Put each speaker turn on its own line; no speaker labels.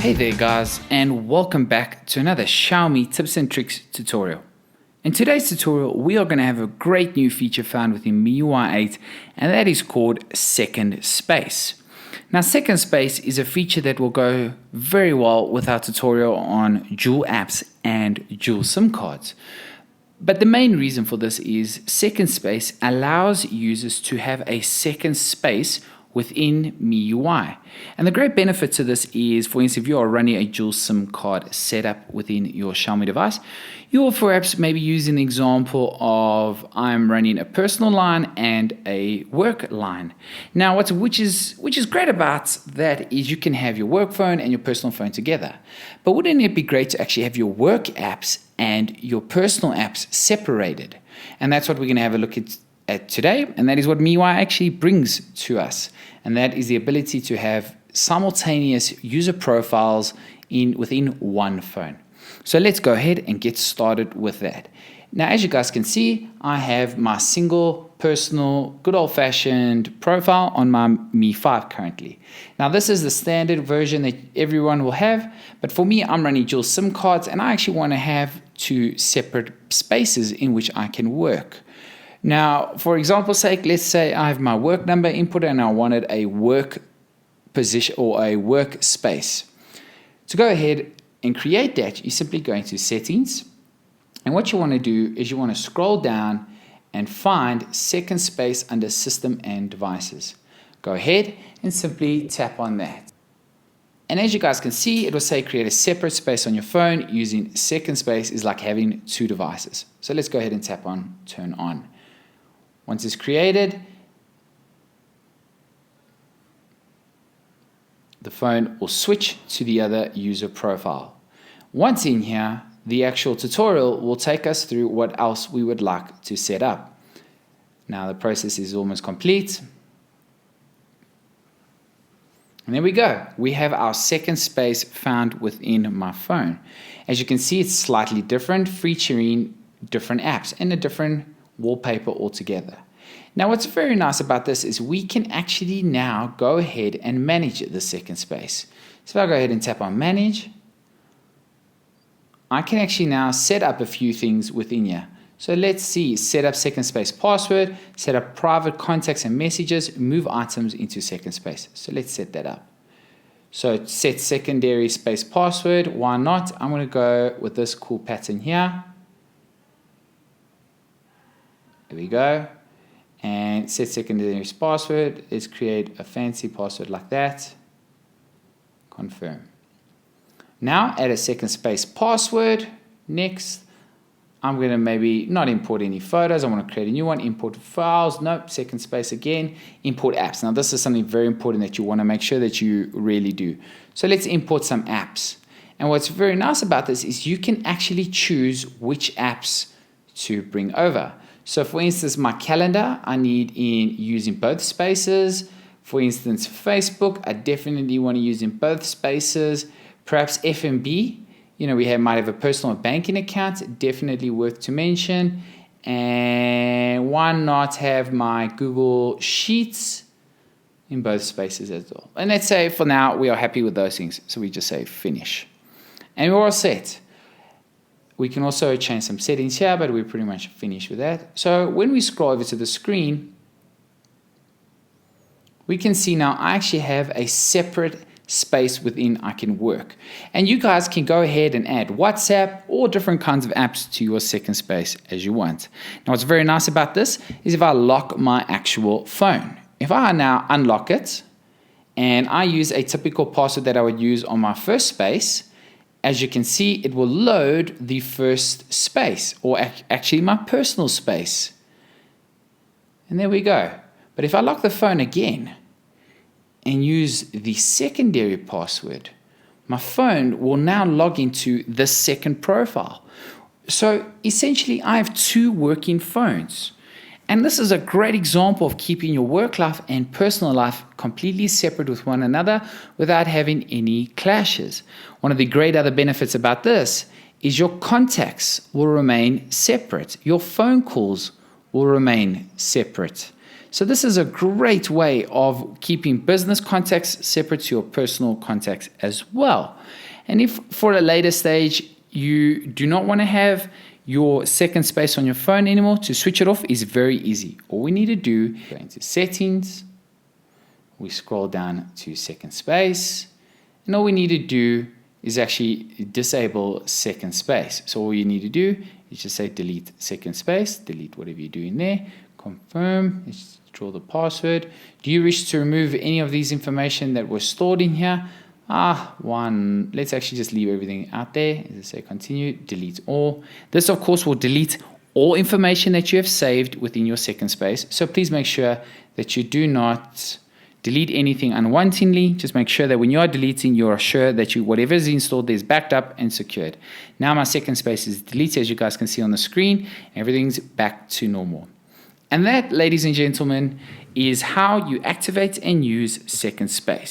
Hey there guys, and welcome back to another Xiaomi tips and tricks tutorial. In today's tutorial, we are going to have a great new feature found within MIUI 8, and that is called second space. Now, second space is a feature that will go very well with our tutorial on dual apps and dual SIM cards. But the main reason for this is second space allows users to have a second space within MIUI. And the great benefit to this is, for instance, if you are running a dual SIM card setup within your Xiaomi device, you will perhaps maybe use an example of I'm running a personal line and a work line. Now, which is great about that is you can have your work phone and your personal phone together. But wouldn't it be great to actually have your work apps and your personal apps separated? And that's what we're going to have a look at today, and that is what MIUI actually brings to us, and that is the ability to have simultaneous user profiles within one phone. So let's go ahead and get started with that. Now, as you guys can see, I have my single personal good old-fashioned profile on my Mi 5 currently. Now, this is the standard version that everyone will have, but for me, I'm running dual SIM cards, and I actually want to have two separate spaces in which I can work. Now, for example's sake, let's say I have my work number input and I wanted a work position or a workspace. To go ahead and create that, you simply go into settings. And what you want to do is you want to scroll down and find second space under system and devices. Go ahead and simply tap on that. And as you guys can see, it will say create a separate space on your phone. Using second space is like having two devices. So let's go ahead and tap on turn on. Once it's created, the phone will switch to the other user profile. Once in here, the actual tutorial will take us through what else we would like to set up. Now the process is almost complete. And there we go. We have our second space found within my phone. As you can see, it's slightly different, featuring different apps and a different wallpaper altogether. Now, what's very nice about this is we can actually now go ahead and manage the second space. So if I go ahead and tap on manage, I can actually now set up a few things within here. So let's see, set up second space password, set up private contacts and messages, move items into second space. So let's set that up. So set secondary space password, why not? I'm going to go with this cool pattern here. There we go. And set secondary password. Let's create a fancy password like that. Confirm. Now add a second space password. Next, I'm going to maybe not import any photos. I want to create a new one. Import files. Nope. Second space again. Import apps. Now this is something very important that you want to make sure that you really do. So let's import some apps. And what's very nice about this is you can actually choose which apps to bring over. So for instance, my calendar, I need in using both spaces. For instance, Facebook, I definitely want to use in both spaces. Perhaps F&B, might have a personal banking account, definitely worth to mention. And why not have my Google Sheets in both spaces as well? And let's say for now, we are happy with those things. So we just say finish. And we're all set. We can also change some settings here, but we're pretty much finished with that. So when we scroll over to the screen, we can see now I actually have a separate space within I can work. And you guys can go ahead and add WhatsApp or different kinds of apps to your second space as you want. Now what's very nice about this is if I lock my actual phone. If I now unlock it and I use a typical password that I would use on my first space, as you can see, it will load the first space, or actually my personal space. And there we go. But if I lock the phone again and use the secondary password, my phone will now log into the second profile. So essentially, I have two working phones. And this is a great example of keeping your work life and personal life completely separate with one another without having any clashes. One of the great other benefits about this is your contacts will remain separate. Your phone calls will remain separate. So this is a great way of keeping business contacts separate to your personal contacts as well. And if for a later stage you do not want to have your second space on your phone anymore, to switch it off is very easy. All we need to do, go into settings, we scroll down to second space, and all we need to do is actually disable second space. So all you need to do is just say delete second space, delete whatever you're doing there, confirm, let's draw the password. Do you wish to remove any of these information that was stored in here? Let's actually just leave everything out there. As I say, continue, delete all. This of course will delete all information that you have saved within your second space. So please make sure that you do not delete anything unwantingly. Just make sure that when you are deleting, you are sure that whatever is installed there is backed up and secured. Now my second space is deleted, as you guys can see on the screen. Everything's back to normal. And that, ladies and gentlemen, is how you activate and use second space.